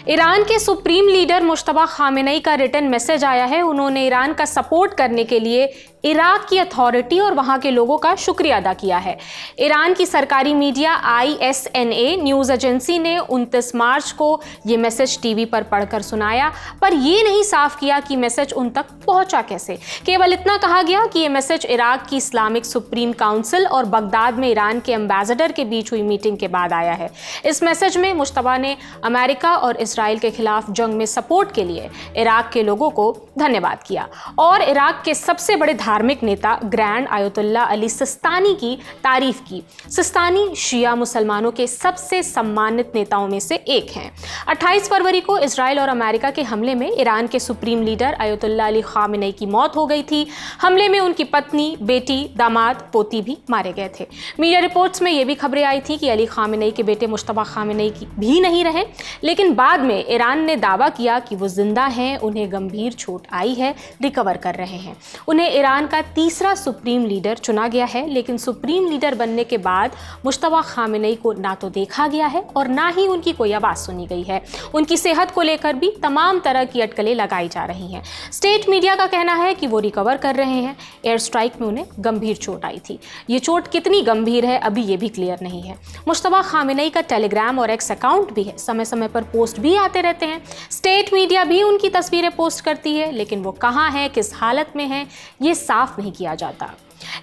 Iran के supreme leader Mushtaba Khamenei का written message आया है। उन्होंने ईरान का सपोर्ट करने के लिए इराक की अथॉरिटी और वहां के लोगों का शुक्रिया अदा किया है। ईरान की सरकारी मीडिया ISNA न्यूज़ एजेंसी ने 29 मार्च को ये मैसेज टीवी पर पढ़कर सुनाया, पर यह नहीं साफ किया कि मैसेज उन तक पहुंचा कैसे। केवल इतना कहा गया कि यह मैसेज इराक की इस्लामिक सुप्रीम काउंसिल और बगदाद में ईरान के एम्बेसडर के बीच हुई मीटिंग के बाद आया है। इस मैसेज में मुश्तबा ने अमेरिका और इसराइल के खिलाफ जंग में सपोर्ट के लिए इराक के लोगों को धन्यवाद किया और इराक के सबसे बड़े धार्मिक नेता ग्रैंड आयतुल्ला अली सिस्तानी की तारीफ की। सिस्तानी शिया मुसलमानों के सबसे सम्मानित नेताओं में से एक हैं। 28 फरवरी को इसराइल और अमेरिका के हमले में ईरान के supreme leader ayatollah Ali Khamenei की मौत हो गई थी। हमले में उनकी पत्नी, बेटी, दामाद, पोती भी मारे गए थे। मीडिया रिपोर्ट्स में यह भी खबरें आई थी कि अली खामेनेई के बेटे मुश्तबा खामेनेई भी नहीं रहे, लेकिन बाद में ईरान ने दावा किया कि वो जिंदा हैं, उन्हें गंभीर चोट आई है, रिकवर कर रहे हैं। उन्हें ईरान का तीसरा सुप्रीम लीडर चुना गया है, लेकिन सुप्रीम लीडर बनने के बाद मुश्तबा खामेनेई को ना तो देखा गया है और ना ही उनकी कोई आवाज़ सुनी गई है। उनकी सेहत को लेकर भी तमाम तरह की अटकलें लगाई जा रही हैं। स्टेट मीडिया का कहना है कि वो रिकवर कर रहे हैं। एयर स्ट्राइक में उन्हें गंभीर चोट आई थी। ये चोट कितनी गंभीर है अभी ये भी क्लियर नहीं है। मुश्तबा खामेनेई का टेलीग्राम और एक्स अकाउंट भी है, समय समय पर पोस्ट भी आते रहते हैं। स्टेट मीडिया भी उनकी तस्वीरें पोस्ट करती है, लेकिन वो कहाँ है, किस हालत में है, ये साफ नहीं किया जाता।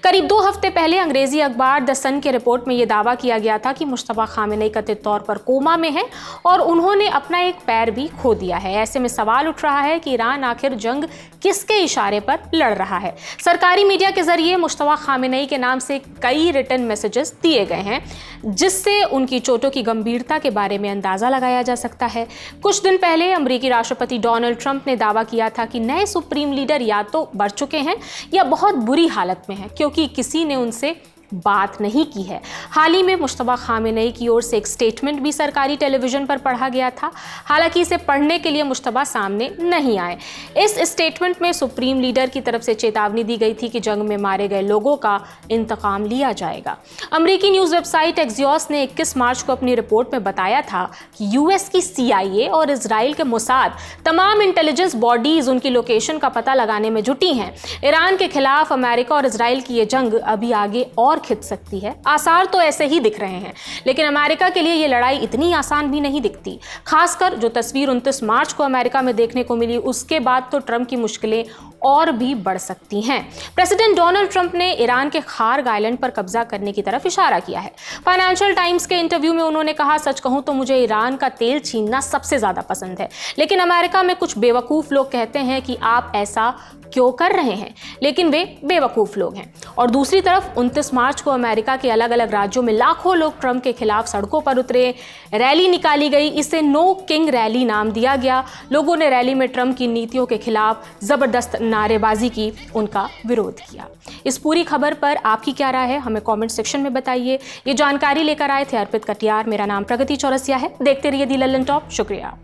करीब 2 हफ्ते पहले अंग्रेजी अखबार द सन के रिपोर्ट में यह दावा किया गया था कि मुश्तबा खामेनेई कथित तौर पर कोमा में है और उन्होंने अपना एक पैर भी खो दिया है। ऐसे में सवाल उठ रहा है कि ईरान आखिर जंग किसके इशारे पर लड़ रहा है। सरकारी मीडिया के जरिए मुश्तबा खामेनेई के नाम से कई रिटन मैसेजेस दिए गए हैं, जिससे उनकी चोटों की गंभीरता के बारे में अंदाजा लगाया जा सकता है। कुछ दिन पहले अमेरिकी राष्ट्रपति डोनाल्ड ट्रंप ने दावा किया था कि नए सुप्रीम लीडर या तो मर चुके हैं या बहुत बुरी हालत में हैं, क्योंकि किसी ने उनसे बात नहीं की है। हाल ही में मुश्तबा खामेनेई की ओर से एक स्टेटमेंट भी सरकारी टेलीविजन पर पढ़ा गया था। हालांकि इसे पढ़ने के लिए मुश्तबा सामने नहीं आए। इस स्टेटमेंट में सुप्रीम लीडर की तरफ से चेतावनी दी गई थी कि जंग में मारे गए लोगों का इंतकाम लिया जाएगा। अमेरिकी न्यूज़ वेबसाइट एक्सियोस ने 21 मार्च को अपनी रिपोर्ट में बताया था कि US की CIA और इसराइल के मोसाद तमाम इंटेलिजेंस बॉडीज उनकी लोकेशन का पता लगाने में जुटी हैं। ईरान के खिलाफ अमेरिका और इसराइल की ये जंग अभी आगे और खिंच सकती है। आसार तो ऐसे ही दिख रहे हैं, लेकिन अमेरिका के लिए ये लड़ाई इतनी आसान भी नहीं दिखती। खासकर जो तस्वीर 29 मार्च को अमेरिका में देखने को मिली, उसके बाद तो ट्रंप की मुश्किलें और भी बढ़ सकती हैं। प्रेसिडेंट डोनाल्ड ट्रंप ने ईरान के खार्ग आइलैंड पर कब्जा करने की तरफ इशारा किया है। फाइनेंशियल टाइम्स के इंटरव्यू में उन्होंने कहा, सच कहूं तो मुझे ईरान का तेल छीनना सबसे ज्यादा पसंद है, लेकिन अमेरिका में कुछ बेवकूफ लोग कहते हैं कि आप ऐसा क्यों कर रहे हैं, लेकिन वे बेवकूफ लोग हैं। और दूसरी तरफ 29 मार्च को अमेरिका के अलग अलग राज्यों में लाखों लोग ट्रंप के खिलाफ सड़कों पर उतरे, रैली निकाली गई। इसे नो किंग रैली नाम दिया गया। लोगों ने रैली में ट्रंप की नीतियों के खिलाफ जबरदस्त नारेबाजी की, उनका विरोध किया। इस पूरी खबर पर आपकी क्या राय है, हमें कमेंट सेक्शन में बताइए। ये जानकारी लेकर आए थे अर्पित कटियार। मेरा नाम प्रगति चौरसिया है। देखते रहिए दी लल्लन टॉप। शुक्रिया।